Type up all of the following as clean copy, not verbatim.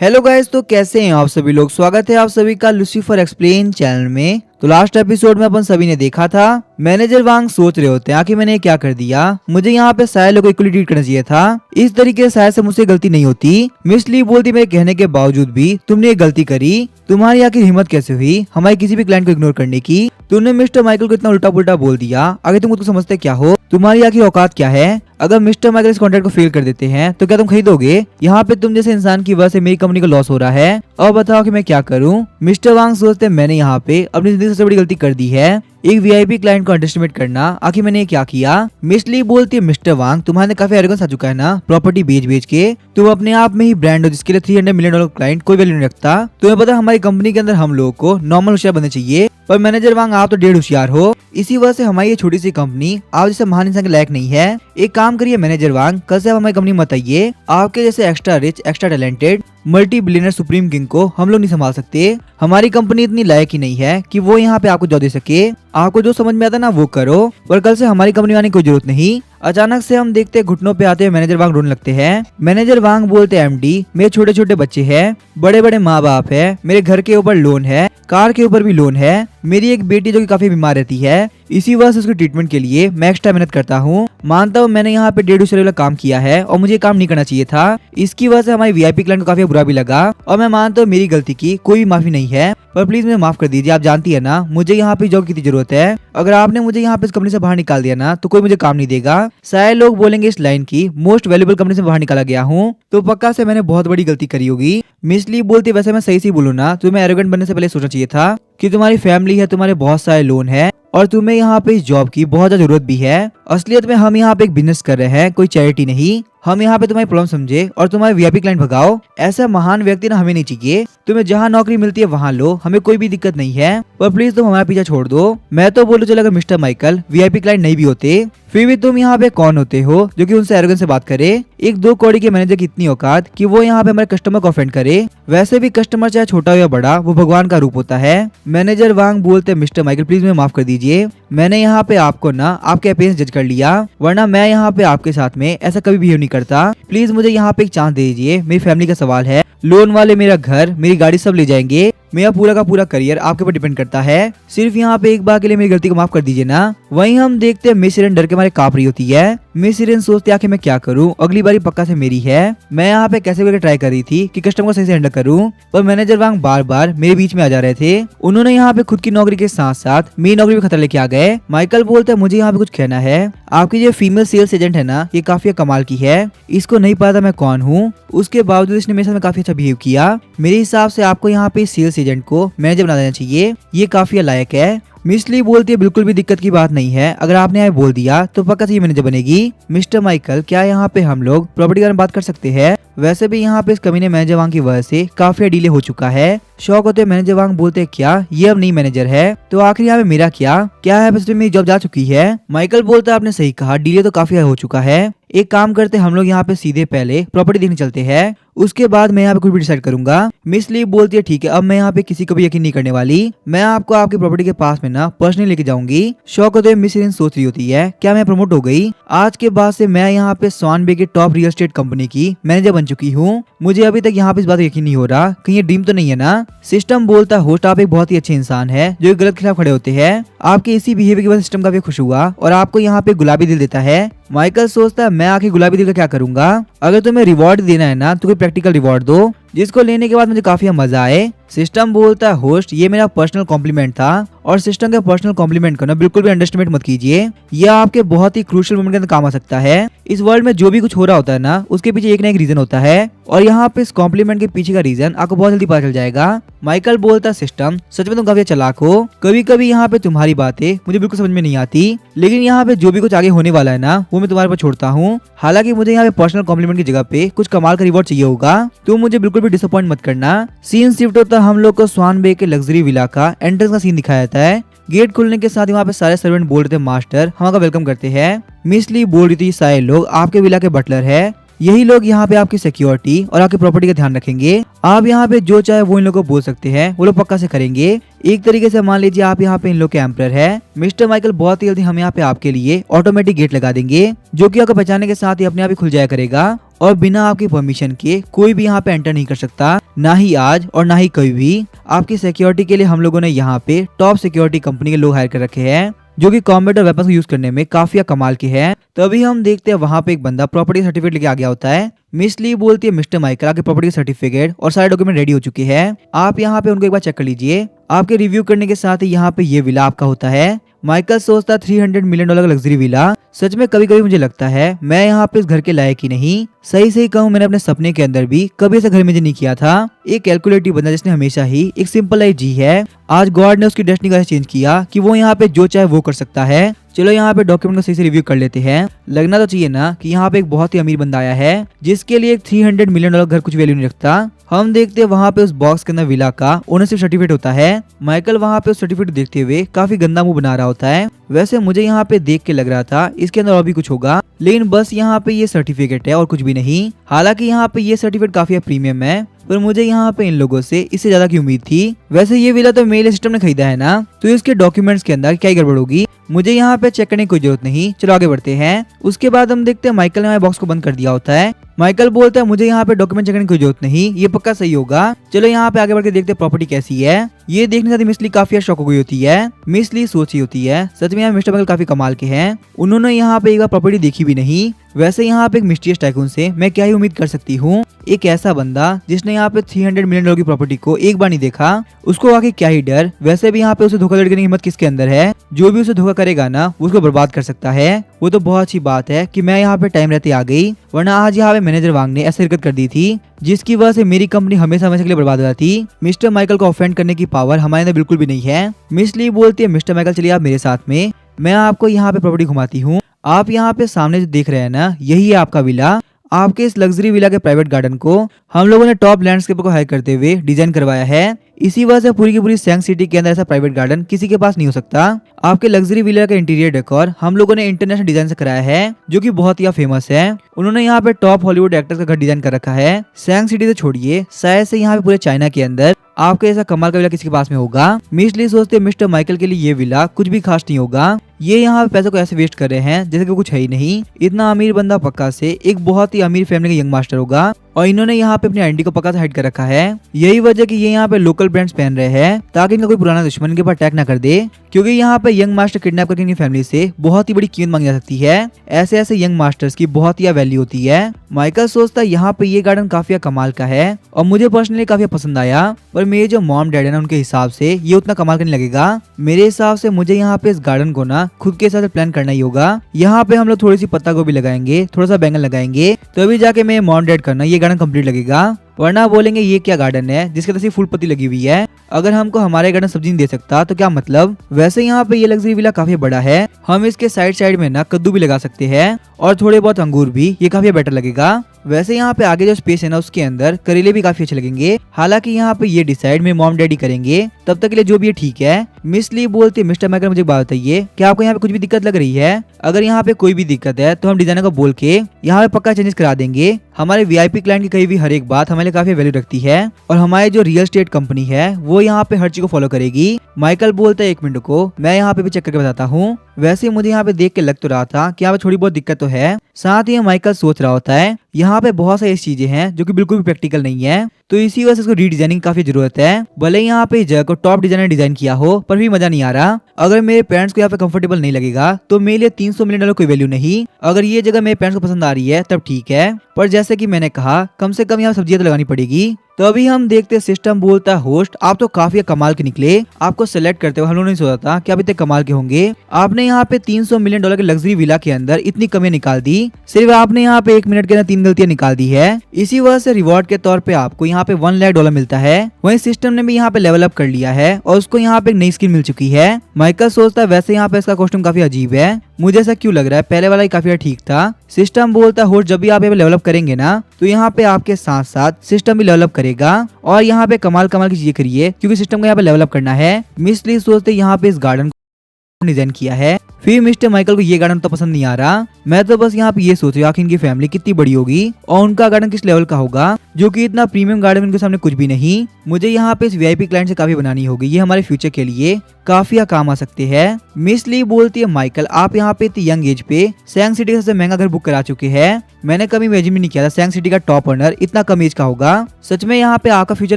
Hello guys, तो कैसे हैं आप सभी लोग। स्वागत है आप सभी का लूसीफर एक्सप्लेन चैनल में। तो लास्ट एपिसोड में अपन सभी ने देखा था मैनेजर वांग सोच रहे होते हैं आखिर मैंने क्या कर दिया, मुझे यहाँ पे सारे लोगों को इक्वली ट्रीट करना चाहिए था। इस तरीके से शायद से मुझसे गलती नहीं होती। मिस ली बोलती मेरे कहने के बावजूद भी तुमने ये गलती करी। तुम्हारी आखिर हिम्मत कैसे हुई हमारे किसी भी क्लाइंट को इग्नोर करने की। तुमने मिस्टर माइकल को इतना उल्टा पुल्टा बोल दिया। आगे तुम उसको समझते क्या हो, तुम्हारी आखिर औकात क्या है। अगर मिस्टर माइकल इस कॉन्ट्रैक्ट को फेल कर देते हैं तो क्या तुम खरीदोगे। यहाँ पे तुम जैसे इंसान की वजह से मेरी कंपनी को लॉस हो रहा है। अब बताओ कि मैं क्या करूँ। मिस्टर वांग सोचते मैंने यहाँ पे अपनी जिंदगी सबसे बड़ी गलती कर दी है, एक वीआईपी क्लाइंट को अंडरएस्टिमेट करना। आखिर मैंने क्या किया। मिस ली बोलती है मिस्टर वांग तुम्हारे काफी एरोगेंस आ चुका है ना, प्रॉपर्टी बेच बेच के तुम अपने आप में ही ब्रांड हो जिसके लिए $300 मिलियन क्लाइंट कोई वैल्यू नहीं रखता। तुम्हें पता हमारी कंपनी के अंदर हम लोगों को नॉर्मल होशियार बनने चाहिए, पर मैनेजर वांग आप तो डेढ़ होशियार हो। इसी वजह से हमारी ये छोटी सी कंपनी आप जैसे महान इंसान के लायक नहीं है। एक काम करिए मैनेजर वांग, कल से आप हमारी कंपनी मत आइए। आपके जैसे extra rich extra talented multi billionaire supreme king को हम लोग नहीं संभाल सकते। हमारी कंपनी इतनी लायक ही नहीं है कि वो यहाँ पे आपको जॉब दे सके। आपको जो समझ में आता ना वो करो, पर कल से हमारी कंपनी आने की कोई जरूरत नहीं। अचानक से हम देखते घुटनों पे आते हुए मैनेजर वांग रोने लगते हैं। मैनेजर वांग बोलते एमडी मेरे छोटे छोटे बच्चे हैं, बड़े बड़े माँ बाप है, मेरे घर के ऊपर लोन है, कार के ऊपर भी लोन है, मेरी एक बेटी जो कि काफी बीमार रहती है, इसी वजह से उसके ट्रीटमेंट के लिए मैं एक्स्ट्रा मेहनत करता हूँ। मानता हूँ मैंने यहाँ पे 1.5 वाला काम किया है और मुझे काम नहीं करना चाहिए था। इसकी वजह से हमारी वीआईपी क्लाइंट को काफी बुरा भी लगा और मैं मानता हूँ मेरी गलती की कोई भी माफी नहीं है, पर प्लीज मुझे माफ कर दीजिए। आप जानती है ना मुझे यहाँ पे जॉब की जरूरत है। अगर आपने मुझे यहाँ पे इस कंपनी से बाहर निकाल दिया ना तो कोई मुझे काम नहीं देगा। शायद लोग बोलेंगे इस लाइन की मोस्ट वैल्यूएबल कंपनी से बाहर निकाला गया हूँ, तो पक्का से मैंने बहुत बड़ी गलती करी होगी। मिस ली बोलती वैसे मैं सही बोलूँ ना, तुम्हें एरोगेंट बनने से पहले सोचना चाहिए था कि तुम्हारी फैमिली है, तुम्हारे बहुत सारे लोन है और तुम्हें यहाँ पे इस जॉब की बहुत ज्यादा जरूरत भी है। असलियत में हम यहाँ पे एक बिजनेस कर रहे हैं, कोई चैरिटी नहीं। हम यहाँ पे तुम्हारी प्रॉब्लम समझे और तुम्हारे वीआईपी क्लाइंट भगाओ। ऐसा महान व्यक्ति ना हमें नहीं चाहिए। तुम्हें जहाँ नौकरी मिलती है वहाँ लो, हमें कोई भी दिक्कत नहीं है, पर प्लीज तुम हमारा पीछा छोड़ दो। मैं तो बोलूं चलो अगर मिस्टर माइकल वीआईपी क्लाइंट नहीं भी होते फिर भी तुम यहाँ पे कौन होते हो जो कि उनसे एरोगेंस से बात करे। एक 2 करोड़ के मैनेजर की इतनी औकात कि वो यहाँ पे हमारे कस्टमर को ऑफेंड करे। वैसे भी कस्टमर चाहे छोटा हो या बड़ा वो भगवान का रूप होता है। मैनेजर वांग बोलते मिस्टर माइकल प्लीज मुझे माफ कर दीजिए। मैंने यहाँ पे आपको ना आपके अपीयरेंस जज कर लिया, वरना मैं यहाँ पे आपके साथ में ऐसा कभी बिहेव नहीं करता। प्लीज मुझे यहाँ पे एक चांस दे दीजिए। मेरी फैमिली का सवाल है, लोन वाले मेरा घर मेरी गाड़ी सब ले जाएंगे, मेरा पूरा का पूरा करियर आपके ऊपर डिपेंड करता है। सिर्फ यहाँ पे एक बार के लिए मेरी गलती को माफ कर दीजिए ना। वहीं हम देखते हैं मिस इरन डर के मारे कांप रही होती है। मिस इरन सोचती है कि मैं क्या करूं, अगली बारी पक्का से मेरी है। मैं यहाँ पे कैसे करके ट्राई कर रही थी कि कस्टमर को सही से हैंडल करूं, पर मैनेजर वांग बार बार मेरे बीच में आ जा रहे थे। उन्होंने यहाँ पे खुद की नौकरी के साथ साथ मेरी नौकरी भी खतरा लेके आ गए। माइकल बोलते हैं मुझे यहाँ पे कुछ कहना है। आपकी जो फीमेल सेल्स एजेंट है ना ये काफी कमाल की है, इसको नहीं पता मैं कौन हूँ, उसके बावजूद इसने मेरे साथ काफी अच्छा बिहेव किया। मेरे हिसाब से आपको यहाँ पे सेल्स एजेंट को मैनेजर बना देना चाहिए, ये काफी लायक है। मिस ली बोलती है बिल्कुल भी दिक्कत की बात नहीं है, अगर आपने यहाँ बोल दिया तो पक्का से ये मैनेजर बनेगी। मिस्टर माइकल क्या यहाँ पे हम लोग प्रॉपर्टी के बारे में बात कर सकते हैं। वैसे भी यहाँ पे इस कमीने मैनेजर वांग की वजह से काफी डिले हो चुका है। शौक होते मैनेजर वांग बोलते क्या ये अब नहीं मैनेजर है, तो आखिर यहाँ पे मेरा क्या है। बस मेरी जॉब जा चुकी है। माइकल बोलता आपने सही कहा, डिले तो काफी हो चुका है। एक काम करते हम लोग यहाँ पे सीधे पहले प्रॉपर्टी देखने चलते हैं, उसके बाद मैं यहाँ पे कुछ भी डिसाइड करूंगा। मिस ली बोलती है ठीक है, अब मैं यहाँ पे किसी को भी यकीन नहीं करने वाली। मैं आपको आपकी प्रॉपर्टी के पास में ना पर्सनली लेके जाऊंगी। शौक होते मिस इरन सोच रही होती है क्या मैं प्रमोट हो गई। आज के बाद से मैं यहाँ पे स्वान बे के टॉप रियल एस्टेट कंपनी की मैनेजर बन चुकी हूँ। मुझे अभी तक यहाँ पे इस बात यकीन नहीं हो रहा, कहीं ये ड्रीम तो नहीं है ना। सिस्टम बोलता होस्ट आप एक बहुत ही अच्छे इंसान है जो गलत खिलाफ खड़े होते हैं। आपके इसी बिहेवियर की वजह सिस्टम काफी खुश हुआ और आपको यहाँ पे गुलाबी दिल देता है। माइकल सोचता है मैं आखिर गुलाबी दिल का क्या करूंगा। अगर तुम्हें रिवॉर्ड देना है ना तो कोई प्रैक्टिकल रिवॉर्ड दो जिसको लेने के बाद मुझे काफी मजा आए। सिस्टम बोलता है होस्ट ये मेरा पर्सनल कॉम्प्लीमेंट था, और सिस्टम के पर्सनल कॉम्प्लीमेंट को ना बिल्कुल भी अंडरस्टिमेट मत कीजिए, यह आपके बहुत ही क्रूशियल मोमेंट के अंदर काम आ सकता है। इस वर्ल्ड में जो भी कुछ हो रहा होता है ना उसके पीछे एक ना एक रीजन होता है, और यहाँ पे इस कॉम्प्लीमेंट के पीछे का रीजन आपको बहुत जल्दी पता चल जाएगा। माइकल बोलता सिस्टम सच में तुम काफी चालाक हो। कभी कभी यहाँ पे तुम्हारी बातें मुझे बिल्कुल समझ में नहीं आती, लेकिन यहाँ पे जो भी कुछ आगे होने वाला है ना वो मैं तुम्हारे पर छोड़ता हूँ। हालांकि मुझे यहाँ पे पर्सनल कॉम्प्लीमेंट की जगह पे कुछ कमाल का रिवॉर्ड चाहिए होगा, तो मुझे बिल्कुल भी डिसअपॉइंट मत करना। सीन शिफ्ट होता हम लोग को स्वान बे के लग्जरी विला का एंट्रेंस का सीन दिखाया जाता है। गेट खुलने के साथ ही वहाँ पे सारे सर्वेंट बोल रहे थे मास्टर हम आपका वेलकम करते हैं। मिस ली बोल रही थी सारे लोग आपके विला के बटलर है, यही लोग यहाँ पे आपकी सिक्योरिटी और आपकी प्रॉपर्टी का ध्यान रखेंगे। आप यहाँ पे जो चाहे वो इन लोगों को बोल सकते हैं, वो लोग पक्का से करेंगे। एक तरीके से मान लीजिए आप यहाँ पे इन लोग के एम्परर है। मिस्टर माइकल बहुत ही जल्दी हम यहाँ पे आपके लिए ऑटोमेटिक गेट लगा देंगे, जो कि आपको पहचानने के साथ ही अपने आप ही खुल जाया करेगा, और बिना आपकी परमिशन के कोई भी यहाँ पे एंटर नहीं कर सकता। ना ही आज और ना ही कभी भी। आपकी सिक्योरिटी के लिए हम लोगों ने यहाँ पे टॉप सिक्योरिटी कंपनी के लोग हायर कर रखे हैं जो कि कॉम्बैट और वेपन्स को यूज करने में काफी कमाल के हैं। तभी हम देखते हैं वहाँ पे एक बंदा प्रॉपर्टी सर्टिफिकेट लेके आ गया होता है। मिस ली बोलती है मिस्टर माइकल आपके प्रॉपर्टी सर्टिफिकेट और सारे डॉक्यूमेंट रेडी हो चुके हैं, आप यहाँ पे उनको एक बार चेक कर लीजिए। आपके रिव्यू करने के साथ ही यहाँ पे ये विला आपका होता है। माइकल सोचता 300 मिलियन डॉलर का लग्जरी विला, सच में कभी कभी मुझे लगता है मैं यहाँ पे इस घर के लायक ही नहीं। सही सही कहूँ मैंने अपने सपने के अंदर भी कभी ऐसा घर मुझे नहीं किया था। एक कैलकुलेटिव बंदा जिसने हमेशा ही एक सिंपल लाइफ जी है, आज गॉड ने उसकी डेस्टिनी का चेंज किया कि वो यहाँ पे जो चाहे वो कर सकता है। चलो यहाँ पे डॉक्यूमेंट को सही से रिव्यू कर लेते हैं। लगना तो चाहिए ना कि यहाँ पे एक बहुत ही अमीर बंदा आया है जिसके लिए एक 300 मिलियन डॉलर घर कुछ वैल्यू नहीं रखता। हम देखते हैं वहाँ पे उस बॉक्स के अंदर विला का ओनरशिप सर्टिफिकेट होता है। माइकल वहाँ पे उस सर्टिफिकेट देखते हुए काफी गंदा मुंह बना रहा होता है। वैसे मुझे यहाँ पे देख के लग रहा था इसके अंदर और भी कुछ होगा, लेकिन बस यहाँ पे ये सर्टिफिकेट है और कुछ भी नहीं। हालांकि यहाँ पे ये सर्टिफिकेट काफी प्रीमियम है, पर मुझे यहाँ पे इन लोगों से इससे ज्यादा की उम्मीद थी। वैसे ये विला तो मेल सिस्टम ने खरीदा है ना, तो इसके डॉक्यूमेंट्स के अंदर क्या ही गड़बड़ होगी, मुझे यहाँ पे चेक करने की कोई जरूरत नहीं। चलो आगे बढ़ते हैं। उसके बाद हम देखते हैं माइकल ने हमारे बॉक्स को बंद कर दिया होता है। माइकल बोलता है मुझे यहाँ पे डॉक्यूमेंट चेक करने की कोई जरूरत नहीं, ये पक्का सही होगा। चलो यहाँ पे आगे बढ़ के देखते हैं प्रॉपर्टी कैसी है। ये देखने से मिस ली काफी शौक हो गई होती है। मिस ली सोची होती है सच में यहाँ मिस्टर माइकल काफी कमाल के हैं, उन्होंने यहाँ पे एक बार प्रॉपर्टी देखी भी नहीं। वैसे यहाँ पे एक मिस्टीरियस टाइकून से मैं क्या ही उम्मीद कर सकती हूँ, एक ऐसा बंदा जिसने यहाँ पे 300 मिलियन डॉलर की प्रॉपर्टी को एक बार नहीं देखा, उसको आगे क्या ही डर। वैसे भी यहाँ पे उसे धोखाधड़ी करने की हिम्मत किसके अंदर है, जो भी उसे धोखा करेगा ना उसको बर्बाद कर सकता है। वो तो बहुत अच्छी बात है कि मैं यहाँ पे टाइम रहते आ गई, वरना आज यहाँ पे मैनेजर वांग ने ऐसी हरकत कर दी थी जिसकी वजह से मेरी कंपनी हमेशा हमेशा के लिए बर्बाद हो जाती। मिस्टर माइकल को ऑफेंड करने की पावर हमारे अंदर बिल्कुल भी नहीं है। मिस ली बोलती है मिस्टर माइकल चलिए आप मेरे साथ में, मैं आपको यहाँ पे प्रॉपर्टी घुमाती हूँ। आप यहाँ पे सामने जो देख रहे हैं ना, यही है आपका विला। आपके इस लग्जरी विला के प्राइवेट गार्डन को हम लोगों ने टॉप लैंडस्केपर को हायर करते हुए डिजाइन करवाया है। इसी वजह से पूरी की पूरी सैंग सिटी के अंदर ऐसा प्राइवेट गार्डन किसी के पास नहीं हो सकता। आपके लग्जरी विला का इंटीरियर डेकोर हम लोगों ने इंटरनेशनल डिजाइन से कराया है, जो कि बहुत ही फेमस है। उन्होंने यहाँ पे टॉप हॉलीवुड एक्टर्स का घर डिजाइन कर रखा है। सैंग सिटी से छोड़िए, शायद से यहाँ पे पूरे चाइना के अंदर आपके ऐसा कमाल का विला किसी के पास में होगा। मिस ली सोचते मिस्टर माइकल के लिए ये विला कुछ भी खास नहीं होगा, ये यहाँ पे पैसों को ऐसे वेस्ट कर रहे हैं जैसे कि कुछ है ही नहीं। इतना अमीर बंदा पक्का से एक बहुत ही अमीर फैमिली का यंग मास्टर होगा, और इन्होंने यहाँ पे अपनी आइडेंटिटी को पक्का से हाइड कर रखा है। यही वजह कि ये यहाँ पे लोकल ब्रांड्स पहन रहे हैं ताकि इनका कोई पुराना दुश्मन इनके ऊपर अटैक ना कर दे, क्योंकि यहाँ पे यंग मास्टर किडनैप करके इनकी फैमिली से बहुत ही बड़ी कीमत मांगी जा सकती है। ऐसे ऐसे यंग मास्टर्स की बहुत ही वैल्यू होती है। माइकल सोचता है यहाँ पे ये गार्डन काफी कमाल का है और मुझे पर्सनली काफी पसंद आया, पर मेरे जो मॉम डैड है ना उनके हिसाब से ये उतना कमाल का नहीं लगेगा। मेरे हिसाब से मुझे यहाँ पे इस गार्डन को ना खुद के हिसाब से प्लान करना ही होगा। यहाँ पे हम लोग थोड़ी सी पत्ता गोभी लगाएंगे, थोड़ा सा बैंगन लगाएंगे, तो अभी जाके मेरे मॉम डैड करना ये गार्डन कंप्लीट लगेगा। वरना बोलेंगे ये क्या गार्डन है जिसके तरफ फूल पत्ती लगी हुई है, अगर हमको हमारे गार्डन सब्जी नहीं दे सकता तो क्या मतलब। वैसे यहाँ पे ये लग्जरी विला काफी बड़ा है, हम इसके साइड साइड में ना कद्दू भी लगा सकते हैं और थोड़े बहुत अंगूर भी, ये काफी बेटर लगेगा। वैसे यहाँ पे आगे जो स्पेस है ना उसके अंदर करेले भी काफी अच्छे लगेंगे। हालांकि यहाँ पे ये डिसाइड में मॉम डैडी करेंगे, तब तक के लिए जो भी है ठीक है। मिस ली बोलती मिस्टर माइकल मुझे बात बताइए क्या आपको यहाँ पे कुछ भी दिक्कत लग रही है, अगर यहाँ पे कोई भी दिक्कत है तो हम डिजाइनर को बोल के यहाँ पे पक्का चेंजेस करा देंगे। हमारे वीआईपी क्लाइंट की कही भी हर एक बात हमारे लिए काफी वैल्यू रखती है, और हमारी जो रियल एस्टेट कंपनी है वो यहाँ पे हर चीज को फॉलो करेगी। माइकल बोलता है 1 मिनट को मैं यहाँ पे भी चेक करके बताता हूँ। वैसे मुझे यहाँ पे देख के लग तो रहा था कि यहाँ पे थोड़ी बहुत दिक्कत तो है। साथ ही माइकल सोच रहा होता है यहाँ पे बहुत सारी चीजें हैं जो कि बिल्कुल भी प्रैक्टिकल नहीं है, तो इसी वजह से इसको रीडिजाइनिंग काफी जरूरत है। भले यहाँ पे जगह को टॉप डिजाइनर डिजाइन किया हो, पर भी मजा नहीं आ रहा। अगर मेरे पेरेंट्स को यहाँ पे कंफर्टेबल नहीं लगेगा तो मेरे लिए 300 मिलियन डॉलर कोई वैल्यू नहीं। अगर ये जगह मेरे पेरेंट्स को पसंद आ रही है तब ठीक है, पर जैसे कि मैंने कहा कम से कम यहाँ सब्जियां तो लगानी पड़ेगी। तो अभी हम देखते हैं सिस्टम बोलता है होस्ट आप तो काफी कमाल के निकले, आपको सेलेक्ट करते हुए हम लोगों ने सोचा था कि आप इतने कमाल के होंगे। आपने यहाँ पे 300 मिलियन डॉलर के लग्जरी विला के अंदर इतनी कमियां निकाल दी, सिर्फ आपने यहाँ पे 1 मिनट के अंदर 3 गलतियां निकाल दी है। इसी वजह से रिवॉर्ड के तौर पे आपको यहाँ पे $1 लाख मिलता है। वहीं सिस्टम ने भी यहाँ पे लेवल अप कर लिया है और उसको यहाँ पे एक नई स्किन मिल चुकी है। माइकल सोचता है वैसे यहाँ पे इसका कॉस्ट्यूम काफी अजीब है, मुझे ऐसा क्यों लग रहा है, पहले वाला ही काफी ठीक था। सिस्टम बोलता है होस्ट जब भी आप यहाँ पे लेवल अप करेंगे ना तो यहाँ पे आपके साथ साथ सिस्टम भी लेवल अप करेगा, और यहाँ पे कमाल कमाल की चीजें करिए क्योंकि सिस्टम को यहाँ पे लेवल अप करना है। मिस ली सोचते यहाँ पे इस गार्डन को डिजाइन किया है। फिर मिस्टर माइकल को ये गार्डन तो पसंद नहीं आ रहा। मैं तो बस यहाँ पे ये सोच रहा हूँ आखिर इनकी फैमिली कितनी बड़ी होगी और उनका गार्डन किस लेवल का होगा, जो कि इतना प्रीमियम गार्डन इनके सामने कुछ भी नहीं। मुझे यहाँ पे इस वीआईपी क्लाइंट से काफी बनानी होगी, ये हमारे फ्यूचर के लिए काफी काम आ सकते हैं। मिस ली बोलती है माइकल आप यहाँ पे इतनी यंग एज पे सैंग सिटी का सबसे महंगा घर बुक करा चुके हैं। मैंने कभी इमेजिन भी नहीं किया था सैंग सिटी का टॉप ओनर इतना कम एज का होगा। सच में यहाँ पे आपका फ्यूचर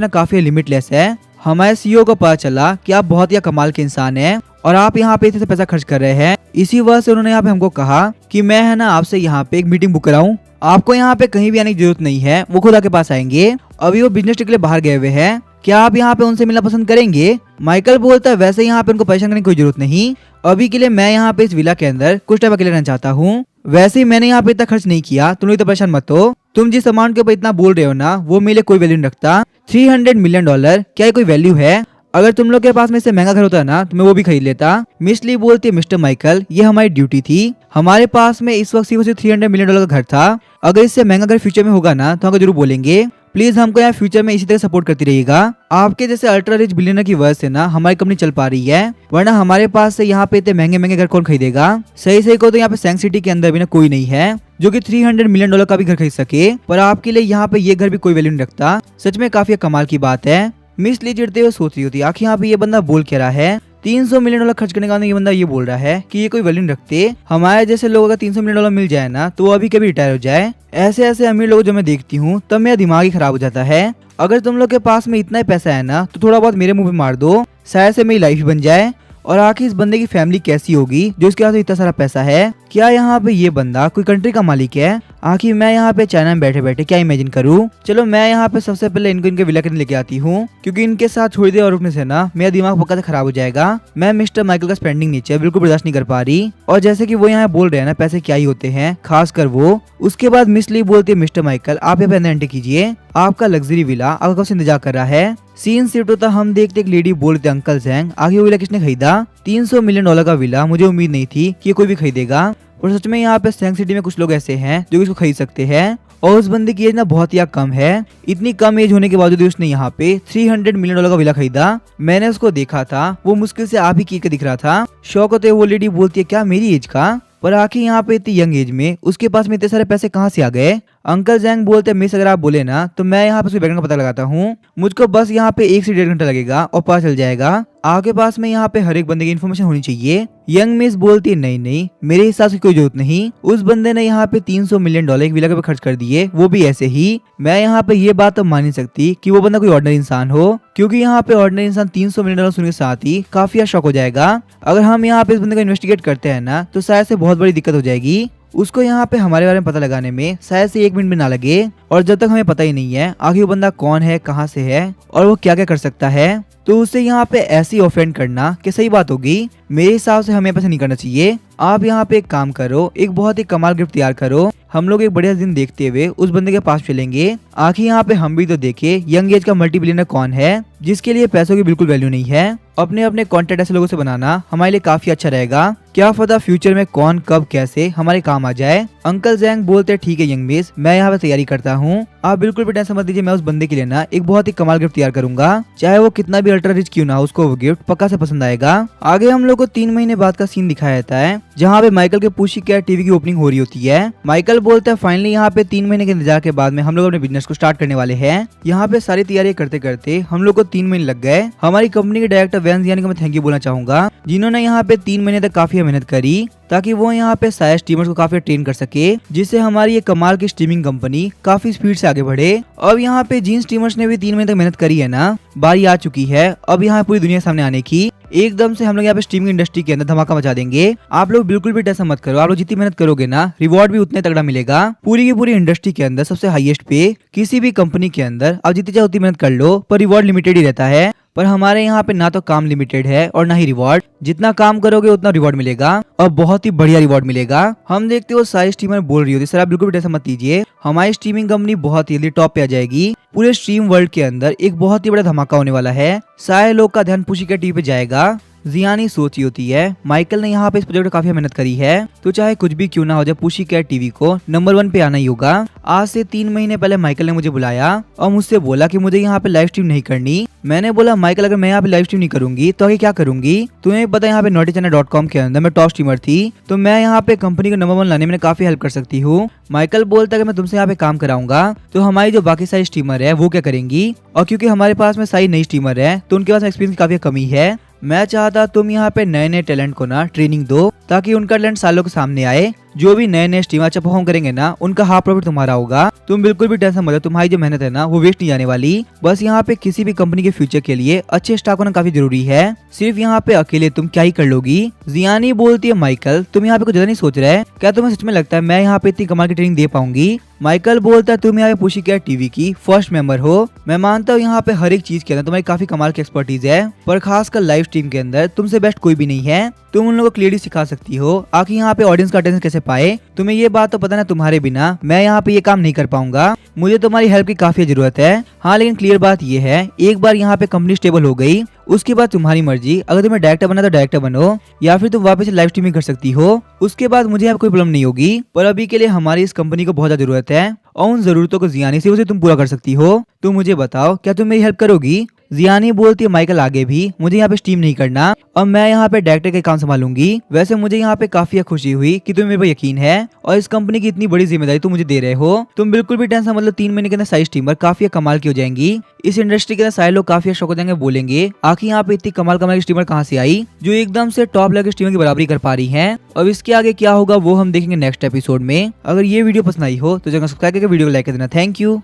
ना काफी लिमिटलेस है। हमारे सीईओ को पता चला कि आप बहुत ही कमाल के इंसान हैं और आप यहाँ पे इतने पैसा खर्च कर रहे हैं। इसी वजह से उन्होंने यहाँ पे हमको कहा कि मैं है ना आपसे यहाँ पे एक मीटिंग बुक कराऊं। आपको यहाँ पे कहीं भी आने की जरूरत नहीं है, वो खुद आपके पास आएंगे। अभी वो बिजनेस ट्रिप के लिए बाहर गए हुए हैं, क्या आप यहाँ पे उनसे मिलना पसंद करेंगे? माइकल बोलता है वैसे यहाँ पे उनको परेशान करने की कोई जरूरत नहीं, अभी के लिए मैं यहाँ पे इस विला के अंदर कुछ टाइम अकेले रहना चाहता हूँ। वैसे ही मैंने यहाँ पे इतना खर्च नहीं किया, तुम लोग तो परेशान मत हो। तुम जिस अमाउंट के ऊपर इतना बोल रहे हो ना वो मेरे लिए कोई वैल्यू नहीं रखता। $300 मिलियन क्या ये कोई वैल्यू है? अगर तुम लोग के पास में इससे महंगा घर होता है ना तो मैं वो भी खरीद लेता। मिस ली बोलती है मिस्टर माइकल ये हमारी ड्यूटी थी, हमारे पास में इस वक्त सिर्फ $300 मिलियन का घर था। अगर इससे महंगा घर फ्यूचर में होगा ना तो हमको जरूर बोलेंगे। प्लीज हमको यहाँ फ्यूचर में इसी तरह सपोर्ट करती रहिएगा। आपके जैसे अल्ट्रा रिच बिलियनर की वजह से ना हमारी कंपनी चल पा रही है, वरना हमारे पास से यहाँ पे इतने महंगे महंगे घर कौन खरीदेगा? सही सही को तो यहाँ पे सैंग सिटी के अंदर भी ना कोई नहीं है जो कि $300 मिलियन का भी घर खरीद सके, पर आपके लिए यहाँ पे ये घर भी कोई वैल्यू नहीं रखता। सच में काफी कमाल की बात है। मिस ली चिढ़ते हुए सोच रही होती आखिर यहाँ पे ये बंदा बोल क्या रहा है। $300 मिलियन खर्च करने का ये बंदा ये बोल रहा है कि ये कोई वैल्यू नहीं रखते। हमारे जैसे लोगों का $300 मिलियन मिल जाए ना तो वो अभी कभी रिटायर हो जाए। ऐसे ऐसे अमीर लोग जो मैं देखती हूँ तब मेरा दिमाग ही खराब हो जाता है। अगर तुम लोग के पास में इतना ही पैसा है ना तो थोड़ा बहुत मेरे मुंह पे मार दो, शायद से मेरी लाइफ बन जाए। और आखिर इस बंदे की फैमिली कैसी होगी जो इसके पास इतना सारा पैसा है? क्या यहाँ पे ये बंदा कोई कंट्री का मालिक है? आखिर मैं यहाँ पे चाइना में बैठे बैठे क्या इमेजिन करूँ। चलो मैं यहाँ पे सबसे पहले इनको इनके विला के लेके आती हूँ, क्योंकि इनके साथ थोड़ी देर और रुकने से ना मेरा दिमाग पक्का से खराब हो जाएगा। मैं मिस्टर माइकल का स्पेंडिंग नेचर बिल्कुल बर्दाश्त नहीं कर पा रही, और जैसे कि वो यहाँ बोल रहे हैं ना पैसे क्या ही होते हैं, खास कर वो। उसके बाद मिस ली बोलती है मिस्टर माइकल आप यहाँ पे अंदर एंट्री कीजिए, आपका लग्जरी विला आपका कब से इंतजार कर रहा है। सीन शिफ्ट होता हम देखते एक लेडी बोलते अंकल जैंग आगे वो विला किसने खरीदा? $300 मिलियन का विला। मुझे उम्मीद नहीं थी कि ये कोई भी खरीदेगा, और सच में यहाँ पे सैंग सिटी में कुछ लोग ऐसे हैं जो इसको खरीद सकते हैं। और उस बंदे की एज ना बहुत ही कम है। इतनी कम एज होने के बावजूद उसने यहाँ पे $300 मिलियन का विला खरीदा। मैंने उसको देखा था, वो मुश्किल से आप ही की के दिख रहा था। शौक होते वो लेडी बोलती है क्या मेरी एज का? पर आखिर यहाँ पे इतनी यंग एज में उसके पास में इतने सारे पैसे कहाँ से आ गए? अंकल जैंग बोलते हैं मिस अगर आप बोले ना तो मैं यहाँ पे उसके बैकग्राउंड का पता लगाता हूँ। मुझको बस यहाँ पे 1 से 1.5 घंटा लगेगा और पता चल जाएगा। आगे पास में यहाँ पे हर एक बंदे की इन्फॉर्मेशन होनी चाहिए। यंग मिस बोलती है नहीं नहीं मेरे हिसाब से कोई जरूरत नहीं। उस बंदे ने यहाँ पे $300 मिलियन एक विला के पे खर्च कर दिए, वो भी ऐसे ही। मैं यहाँ पे ये बात तो मान नहीं सकती कि वो बंदा कोई ऑर्डिनरी इंसान हो, क्योंकि यहाँ पे ऑर्डिनरी इंसान $300 मिलियन सुनने के साथ ही काफी शॉक हो जाएगा। अगर हम यहाँ पे इस बंदे को इन्वेस्टिगेट करते हैं ना तो शायद से बहुत बड़ी दिक्कत हो जाएगी। उसको यहाँ पे हमारे बारे में पता लगाने में शायद से 1 मिनट भी ना लगे, और जब तक हमें पता ही नहीं है आखिर वो बंदा कौन है, कहाँ से है और वो क्या क्या कर सकता है, तो उसे यहाँ पे ऐसी ऑफेंड करना कि सही बात होगी। मेरे हिसाब से हमें पैसे नहीं करना चाहिए। आप यहाँ पे एक काम करो, एक बहुत ही कमाल गिफ्ट तैयार करो, हम लोग एक बढ़िया दिन देखते हुए उस बंदे के पास चलेंगे। आखिर यहाँ पे हम भी तो देखे यंग एज का मल्टी बिलियनर कौन है जिसके लिए पैसों की बिल्कुल वैल्यू नहीं है। अपने अपने कॉन्टेक्ट ऐसे लोगों से बनाना हमारे लिए काफी अच्छा रहेगा, क्या पता फ्यूचर में कौन कब कैसे हमारे काम आ जाए। अंकल जैंग बोलते ठीक है यंग मिस, मैं यहाँ पे तैयारी करता हूँ, आप बिल्कुल भी टेंशन मत दीजिए। मैं उस बंदे के लिए ना एक बहुत ही कमाल गिफ्ट तैयार करूंगा, चाहे वो कितना भी अल्ट्रा रिच क्यों ना हो, उसको वो गिफ्ट पक्का से पसंद आएगा। आगे हम लोग को 3 महीने बाद का सीन दिखाया जाता है, जहाँ पे माइकल के पुशी कैट टीवी की ओपनिंग हो रही होती है। माइकल बोलता है फाइनली यहाँ पे 3 महीने के इंतजार के बाद में हम लोग अपने बिजनेस को स्टार्ट करने वाले हैं। यहाँ पे सारी तैयारी करते करते हम लोग को 3 महीने लग गए। हमारी कंपनी के डायरेक्टर वैन जियानी को मैं थैंक यू बोलना चाहूंगा, जिन्होंने यहाँ पे 3 महीने तक काफी मेहनत करी ताकि वो यहाँ पे सारे स्ट्रीमर्स को काफी ट्रेन कर सके, जिससे हमारी ये कमाल की स्ट्रीमिंग कंपनी काफी स्पीड से आगे बढ़े। अब यहाँ पे जिन स्ट्रीमर्स ने भी 3 महीने तक मेहनत करी है ना, बारी आ चुकी है अब यहाँ पूरी दुनिया के सामने आने की। एकदम से हम लोग यहाँ पे स्ट्रीमिंग इंडस्ट्री के अंदर धमाका मचा देंगे। आप लोग बिल्कुल भी टेंशन मत करो, आप लोग जितनी मेहनत करोगे ना रिवॉर्ड भी उतने तगड़ा मिलेगा। पूरी की पूरी इंडस्ट्री के अंदर सबसे हाईएस्ट पे किसी भी कंपनी के अंदर आप जितनी चाहे उतनी मेहनत कर लो, पर रिवॉर्ड लिमिटेड ही रहता है। पर हमारे यहाँ पे ना तो काम लिमिटेड है और ना ही रिवॉर्ड, जितना काम करोगे उतना रिवॉर्ड मिलेगा और बहुत ही बढ़िया रिवॉर्ड मिलेगा। हम देखते हो सारी स्ट्रीमर बोल रही होती सर आप बिल्कुल भी टेंशन मत लीजिए, हमारी स्ट्रीमिंग कंपनी बहुत ही जल्दी टॉप पे आ जाएगी। पूरे स्ट्रीम वर्ल्ड के अंदर एक बहुत ही बड़ा धमाका होने वाला है, सारे लोग का ध्यान पुशी के टीवी पे जाएगा। जियानी सोची होती है माइकल ने यहाँ पे इस प्रोजेक्ट में काफी मेहनत करी है, तो चाहे कुछ भी क्यों ना हो जाए पुशीकैट टीवी को नंबर 1 पे आना ही होगा। आज से 3 महीने पहले माइकल ने मुझे बुलाया और मुझसे बोला कि मुझे यहाँ पे लाइव स्ट्रीम नहीं करनी। मैंने बोला माइकल अगर मैं यहाँ पे लाइव स्ट्रीम नहीं करूंगी तो आगे क्या करूंगी? तुम्हें पता है यहाँ पे naughtychannel.com के अंदर मैं टॉप स्ट्रीमर थी, तो मैं यहाँ पे कंपनी को नंबर 1 लाने में काफी हेल्प कर सकती हूँ। माइकल बोलता है कि मैं तुमसे यहाँ पे काम कराऊंगा, तो हमारी जो बाकी सारी स्ट्रीमर है वो क्या करेंगी? और क्योंकि हमारे पास में सारी नई स्ट्रीमर है तो उनके पास एक्सपीरियंस काफी कमी है। मैं चाहता तुम यहाँ पे नए नए टैलेंट को ना ट्रेनिंग दो ताकि उनका टैलेंट सालों के सामने आए। जो भी नए नए स्ट्रीमर अच्छा परफॉर्म करेंगे ना उनका हाफ प्रॉफिट तुम्हारा होगा। तुम बिल्कुल भी टेंशन मत लो, तुम्हारी जो मेहनत है ना वो वेस्ट नहीं जाने वाली। बस यहाँ पे किसी भी कंपनी के फ्यूचर के लिए अच्छे स्टाफ होना काफी जरूरी है। सिर्फ यहाँ पे अकेले तुम क्या ही कर लोगी? जियानी बोलती है माइकल तुम यहाँ पे कुछ ज्यादा नहीं सोच रहे? क्या तुम्हें सच में लगता है मैं यहाँ पे इतनी कमाल की ट्रेनिंग दे पाऊंगी? माइकल बोलता है तुम यहाँ पे पुशीकैट टीवी की फर्स्ट मेंबर हो। मैं मानता हूँ यहाँ पे हर एक चीज के अंदर तुम्हारी काफी कमाल की एक्सपर्टीज है, पर खासकर लाइव स्ट्रीम के अंदर तुमसे बेस्ट कोई भी नहीं है। तुम उन लोगों को क्लियरली सिखा सकती हो आखिर यहाँ पे ऑडियंस का अटेंशन कैसे पाए। तुम्हें ये बात तो पता ना तुम्हारे बिना मैं यहाँ पे ये काम नहीं कर पाऊंगा। मुझे तुम्हारी हेल्प की काफी जरूरत है। हाँ लेकिन क्लियर बात ये है एक बार यहाँ पे कंपनी स्टेबल हो गई उसके बाद तुम्हारी मर्जी, अगर तुम्हें डायरेक्टर बनना तो डायरेक्टर बनो या फिर तुम वापस लाइव स्ट्रीमिंग कर सकती हो। उसके बाद मुझे यहाँ कोई प्रॉब्लम नहीं होगी, पर अभी के लिए हमारी इस कंपनी को बहुत ज्यादा जरूरत है और उन जरूरतों को जियानी से उसे तुम पूरा कर सकती हो। तो मुझे बताओ क्या तुम मेरी हेल्प करोगी? जियानी बोलती है माइकल आगे भी मुझे यहाँ पे स्ट्रीम नहीं करना और मैं यहाँ पे डायरेक्टर के काम संभालूंगी। वैसे मुझे यहाँ पे काफी खुशी हुई कि तुम्हें मेरे पे यकीन है और इस कंपनी की इतनी बड़ी जिम्मेदारी तुम मुझे दे रहे हो। तुम बिल्कुल भी टेंशन मतलब 3 महीने के अंदर सारी स्ट्रीमर काफी कमाल की हो जाएंगी। इस इंडस्ट्री के अंदर सारे लोग काफी शौक हो जाएंगे, बोलेंगे आखिर यहाँ पे इतनी कमाल की स्ट्रीमर कहाँ से आई जो एकदम से टॉप लेवल के स्ट्रीमर की बराबरी कर पा रही है। अब इसके आगे क्या होगा वो हम देखेंगे नेक्स्ट एपिसोड में। अगर ये वीडियो पसंद आई हो तो जगह सब्सक्राइब करके वीडियो को लाइक कर देना। Thank you.